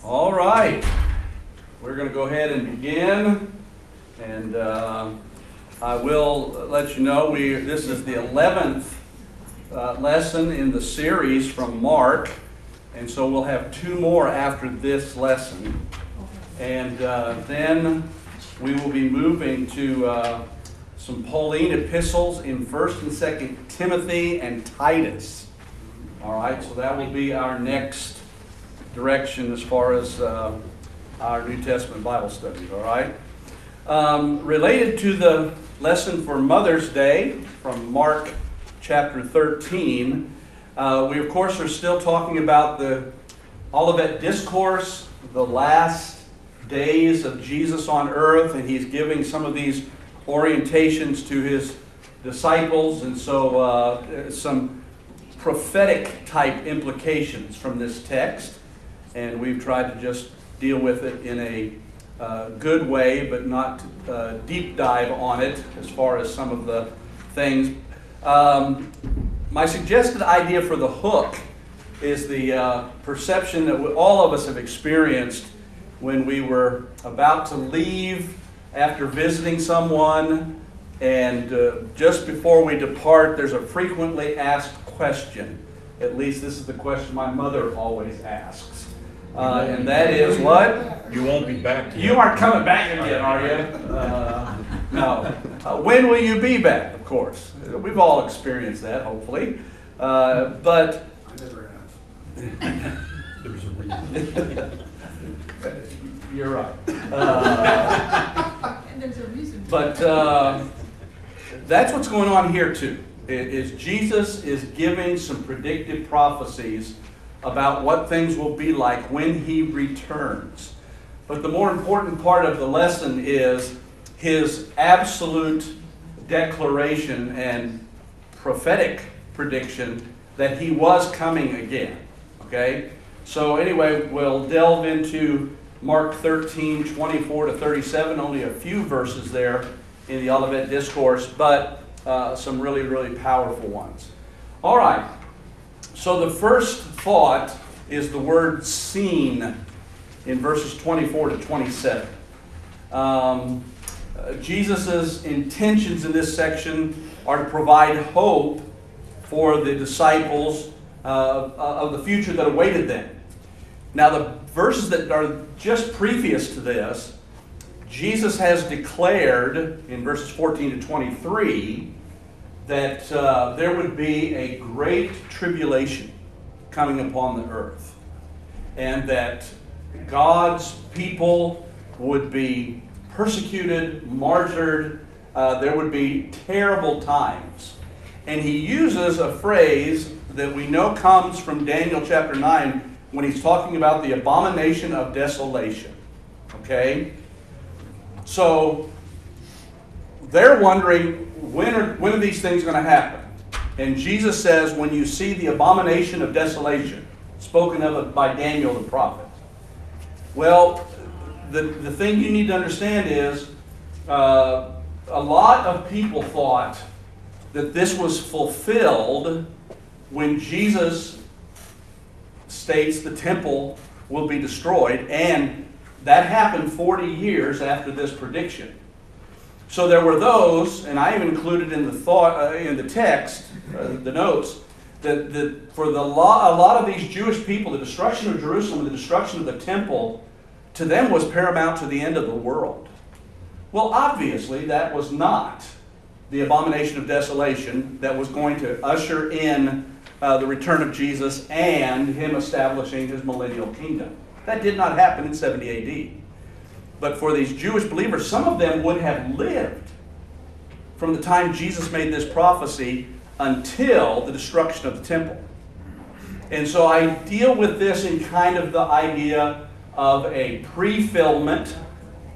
All right, we're going to go ahead and begin, and I will let you know this is the 11th lesson in the series from Mark, and so we'll have two more after this lesson, and then we will be moving to some Pauline epistles in 1st and 2nd Timothy and Titus. All right, so that will be our next direction as far as our New Testament Bible studies, all right? Related to the lesson for Mother's Day from Mark chapter 13, we of course are still talking about the Olivet Discourse, the last days of Jesus on earth, and he's giving some of these orientations to his disciples, and so some prophetic type implications from this text. And we've tried to just deal with it in a good way, but not deep dive on it as far as some of the things. My suggested idea for the hook is the perception that all of us have experienced when we were about to leave after visiting someone, and just before we depart, there's a frequently asked question. At least this is the question my mother always asks. And that is what? You won't be back yet. You aren't coming back again, are you? No. When will you be back, of course? We've all experienced that, hopefully. But I never have. There's a reason. You're right. And there's a reason. But that's what's going on here too. Is Jesus is giving some predictive prophecies about what things will be like when he returns. But the more important part of the lesson is his absolute declaration and prophetic prediction that he was coming again. Okay? So anyway, we'll delve into Mark 13, 24 to 37, only a few verses there in the Olivet Discourse, but some really, really powerful ones. All right. So the first thought is the word seen in verses 24 to 27. Jesus' intentions in this section are to provide hope for the disciples of the future that awaited them. Now the verses that are just previous to this, Jesus has declared in verses 14 to 23 that there would be a great tribulation coming upon the earth, and that God's people would be persecuted, martyred, there would be terrible times. And he uses a phrase that we know comes from Daniel chapter 9 when he's talking about the abomination of desolation. Okay? So they're wondering, when are these things going to happen? And Jesus says, when you see the abomination of desolation, spoken of by Daniel the prophet. Well, the thing you need to understand is, a lot of people thought that this was fulfilled when Jesus states the temple will be destroyed, and that happened 40 years after this prediction. So there were those, and I even included in the thought in the text, the notes, that for a lot of these Jewish people, the destruction of Jerusalem and the destruction of the temple, to them was paramount to the end of the world. Well, obviously, that was not the abomination of desolation that was going to usher in the return of Jesus and him establishing his millennial kingdom. That did not happen in 70 A.D. But for these Jewish believers, some of them would have lived from the time Jesus made this prophecy until the destruction of the temple. And so I deal with this in kind of the idea of a pre-fulfillment.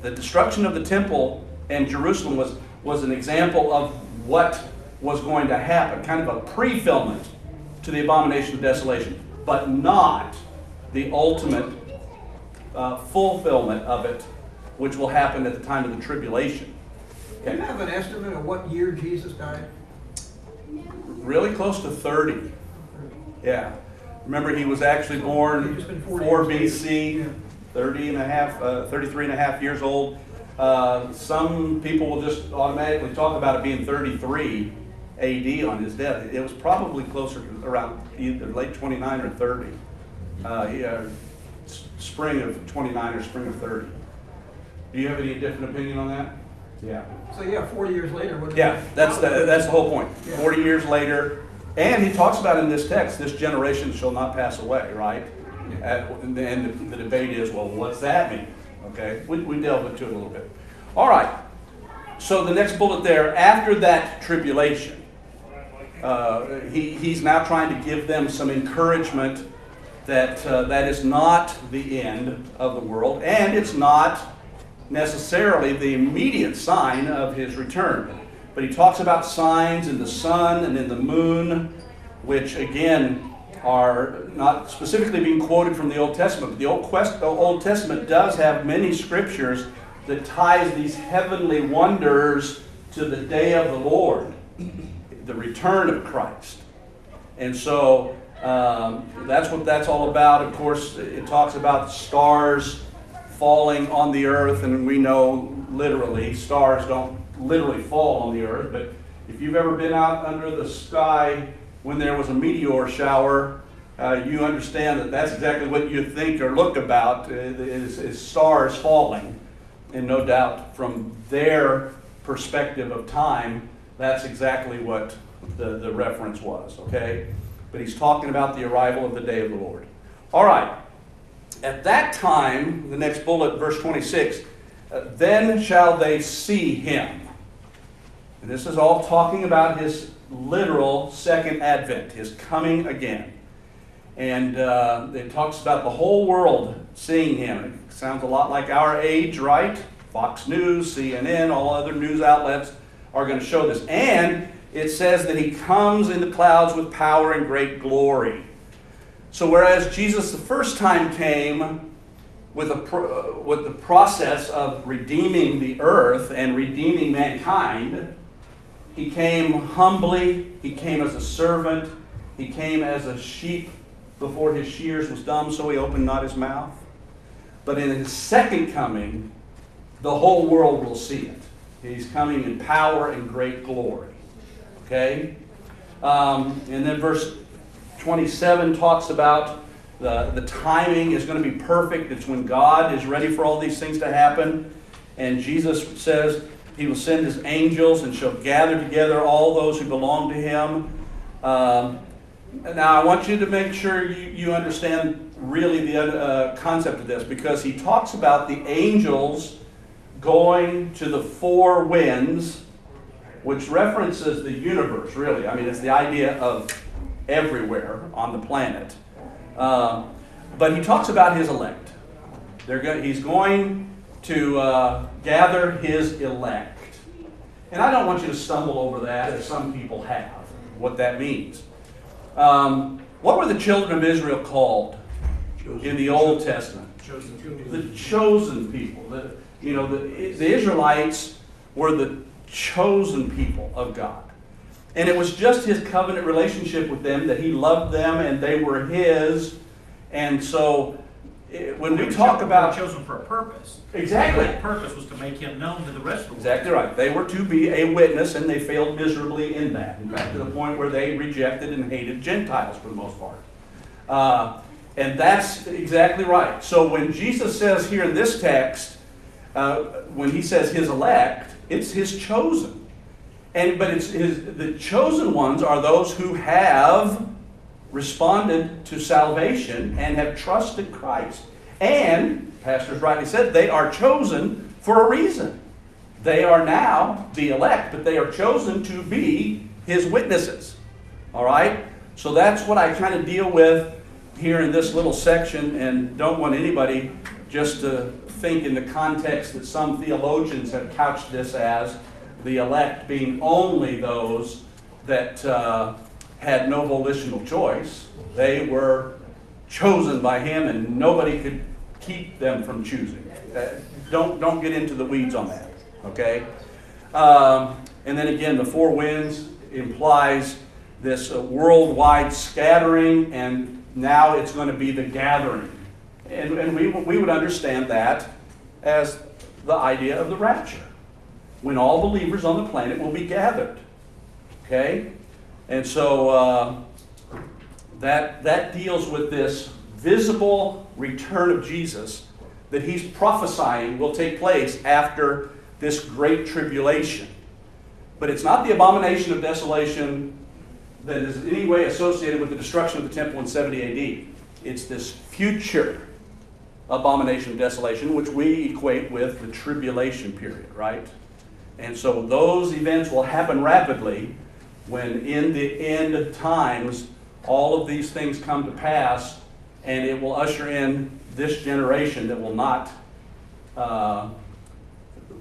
The destruction of the temple and Jerusalem was an example of what was going to happen, kind of a pre-fulfillment to the abomination of desolation, but not the ultimate fulfillment of it, which will happen at the time of the tribulation. Do you have an estimate of what year Jesus died? Really close to 30. Yeah. Remember, he was actually born He's been 40 4 years BC. Yeah. 33 and a half years old. Some people will just automatically talk about it being 33 AD on his death. It was probably closer to around either late 29 or 30. Spring of 29 or spring of 30. Do you have any different opinion on that? Yeah. So yeah, 40 years later. Yeah, that's the whole point. Yeah. 40 years later, and he talks about in this text, this generation shall not pass away, right? And the debate is, well, what's that mean? Okay, we delve into it a little bit. All right, so the next bullet there, after that tribulation, he's now trying to give them some encouragement that that is not the end of the world, and it's not necessarily the immediate sign of his return. But he talks about signs in the sun and in the moon, which again are not specifically being quoted from the Old Testament. But the Old Testament does have many scriptures that ties these heavenly wonders to the day of the Lord, the return of Christ. And so that's what that's all about. Of course, it talks about stars falling on the earth, and we know literally stars don't literally fall on the earth, but if you've ever been out under the sky when there was a meteor shower, you understand that that's exactly what you think or look about is stars falling. And no doubt from their perspective of time, that's exactly what the reference was, okay? But he's talking about the arrival of the day of the Lord. All right. At that time, the next bullet, verse 26, then shall they see him. And this is all talking about his literal second advent, his coming again. And it talks about the whole world seeing him. It sounds a lot like our age, right? Fox News, CNN, all other news outlets are going to show this. And it says that he comes in the clouds with power and great glory. So whereas Jesus the first time came with the process of redeeming the earth and redeeming mankind, he came humbly, he came as a servant, he came as a sheep before his shears was dumb, so he opened not his mouth. But in his second coming, the whole world will see it. He's coming in power and great glory. Okay? And then verse 27 talks about the timing is going to be perfect. It's when God is ready for all these things to happen. And Jesus says he will send his angels and shall gather together all those who belong to him. Now I want you to make sure you understand really the concept of this, because he talks about the angels going to the four winds, which references the universe, really. I mean, it's the idea of everywhere on the planet. But he talks about his elect. He's going to gather his elect. And I don't want you to stumble over that, as some people have, what that means. What were the children of Israel called in the Old Testament? The chosen people. The Israelites were the chosen people of God. And it was just his covenant relationship with them that he loved them and they were his. And so when we talk about... They were chosen for a purpose. Exactly. And that purpose was to make him known to the rest of the world. Exactly right. They were to be a witness, and they failed miserably in that. In fact, to the point where they rejected and hated Gentiles for the most part. And that's exactly right. So when Jesus says here in this text, when he says his elect, it's his chosen. But the chosen ones are those who have responded to salvation and have trusted Christ. And, pastors rightly said, they are chosen for a reason. They are now the elect, but they are chosen to be his witnesses. All right? So that's what I kind of deal with here in this little section, and don't want anybody just to think in the context that some theologians have couched this as, the elect being only those that had no volitional choice. They were chosen by him, and nobody could keep them from choosing. Don't get into the weeds on that, okay? And then again, the four winds implies this worldwide scattering, and now it's going to be the gathering. And we would understand that as the idea of the rapture, when all believers on the planet will be gathered. Okay? And so that deals with this visible return of Jesus that he's prophesying will take place after this great tribulation. But it's not the abomination of desolation that is in any way associated with the destruction of the temple in 70 AD. It's this future abomination of desolation, which we equate with the tribulation period, right? And so those events will happen rapidly when in the end of times all of these things come to pass, and it will usher in this generation that will not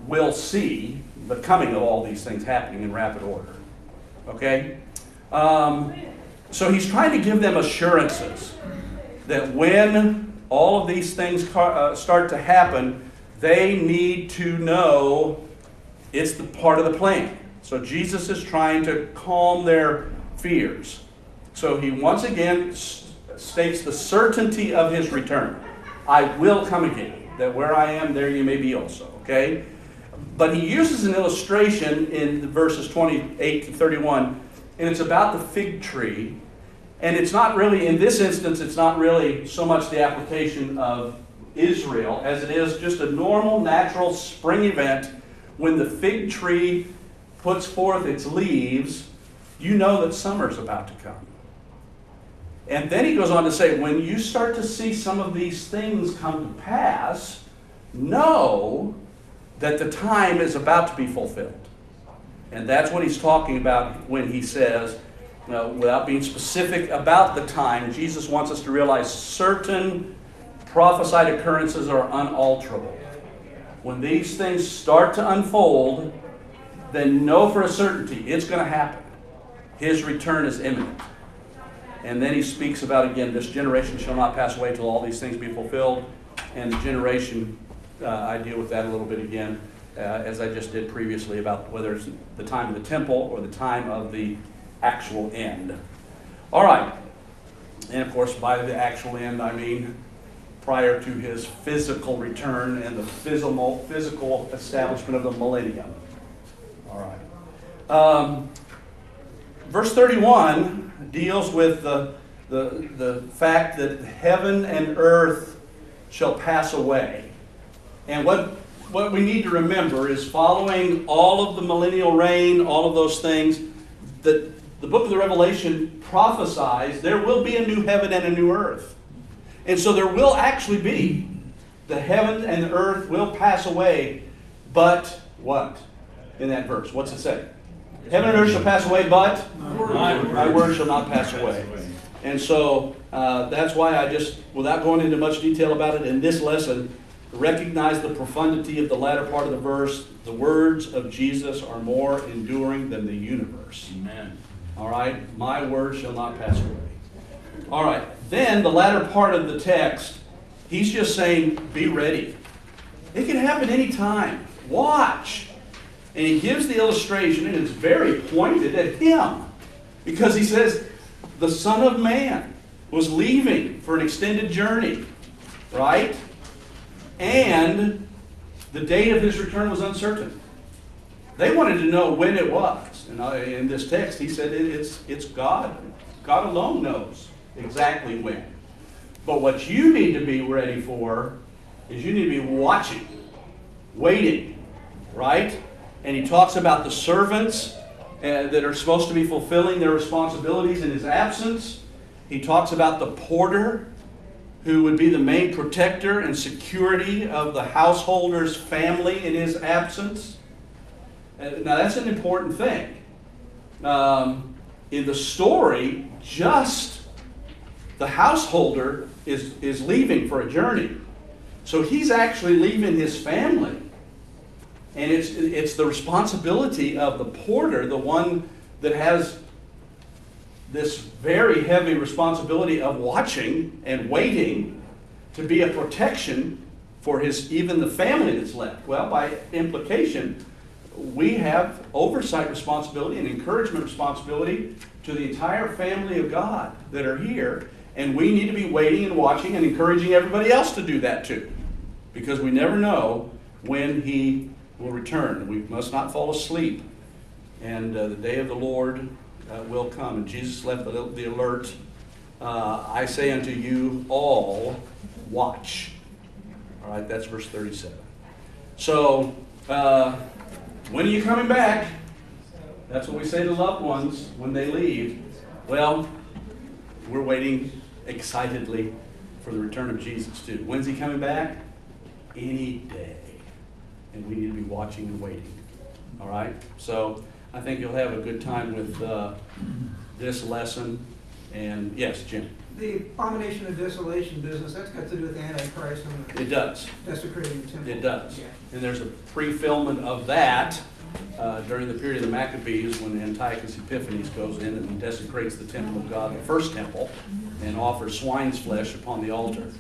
will see the coming of all these things happening in rapid order. Okay? So he's trying to give them assurances that when all of these things start to happen, they need to know it's the part of the plan. So Jesus is trying to calm their fears. So he once again states the certainty of his return. I will come again, that where I am, there you may be also. Okay? But he uses an illustration in verses 28 to 31, and it's about the fig tree. And it's not really, in this instance, it's not really so much the application of Israel as it is just a normal, natural spring event. When the fig tree puts forth its leaves, you know that summer's about to come. And then he goes on to say, when you start to see some of these things come to pass, know that the time is about to be fulfilled. And that's what he's talking about when he says, without being specific about the time, Jesus wants us to realize certain prophesied occurrences are unalterable. When these things start to unfold, then know for a certainty it's going to happen. His return is imminent. And then he speaks about, again, this generation shall not pass away till all these things be fulfilled. And the generation, I deal with that a little bit again, as I just did previously, about whether it's the time of the temple or the time of the actual end. All right. And of course, by the actual end, I mean prior to his physical return and the physical establishment of the millennium. All right. Verse 31 deals with the fact that heaven and earth shall pass away. And what we need to remember is, following all of the millennial reign, all of those things, that the book of the Revelation prophesies there will be a new heaven and a new earth. And so there will actually be, the heaven and the earth will pass away, but what? In that verse, what's it say? Heaven and earth shall pass away, but my word shall not pass away. And so that's why I just, without going into much detail about it in this lesson, recognize the profundity of the latter part of the verse. The words of Jesus are more enduring than the universe. Amen. All right? My word shall not pass away. All right. Then the latter part of the text, he's just saying, be ready. It can happen anytime. Watch. And he gives the illustration, and it's very pointed at him. Because he says, the Son of Man was leaving for an extended journey. Right? And the date of his return was uncertain. They wanted to know when it was. And in this text, he said it's God. God alone knows exactly when. But what you need to be ready for is you need to be watching, waiting, right? And he talks about the servants that are supposed to be fulfilling their responsibilities in his absence. He talks about the porter, who would be the main protector and security of the householder's family in his absence. Now that's an important thing. In the story, just the householder is leaving for a journey. So he's actually leaving his family. And it's the responsibility of the porter, the one that has this very heavy responsibility of watching and waiting, to be a protection for even the family that's left. Well, by implication, we have oversight responsibility and encouragement responsibility to the entire family of God that are here. And we need to be waiting and watching and encouraging everybody else to do that too. Because we never know when he will return. We must not fall asleep. And the day of the Lord will come. And Jesus left the alert. I say unto you all, watch. All right, that's verse 37. So, when are you coming back? That's what we say to loved ones when they leave. Well, we're waiting excitedly for the return of Jesus too. When's he coming back? Any day. And we need to be watching and waiting. All right? So I think you'll have a good time with this lesson. And yes, Jim. The abomination of desolation business, that's got to do with the Antichrist and It does. desecrating the temple. It does. Yeah. And there's a pre-fulfillment of that during the period of the Maccabees when Antiochus Epiphanes goes in and desecrates the temple of God, the first temple, and offers swine's flesh upon the altar.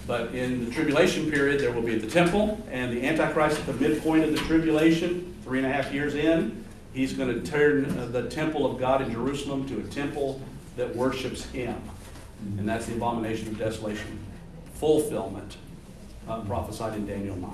But in the tribulation period, there will be the temple, and the Antichrist at the midpoint of the tribulation, 3.5 years in, he's going to turn the temple of God in Jerusalem to a temple that worships him. And that's the abomination of desolation fulfillment prophesied in Daniel 9.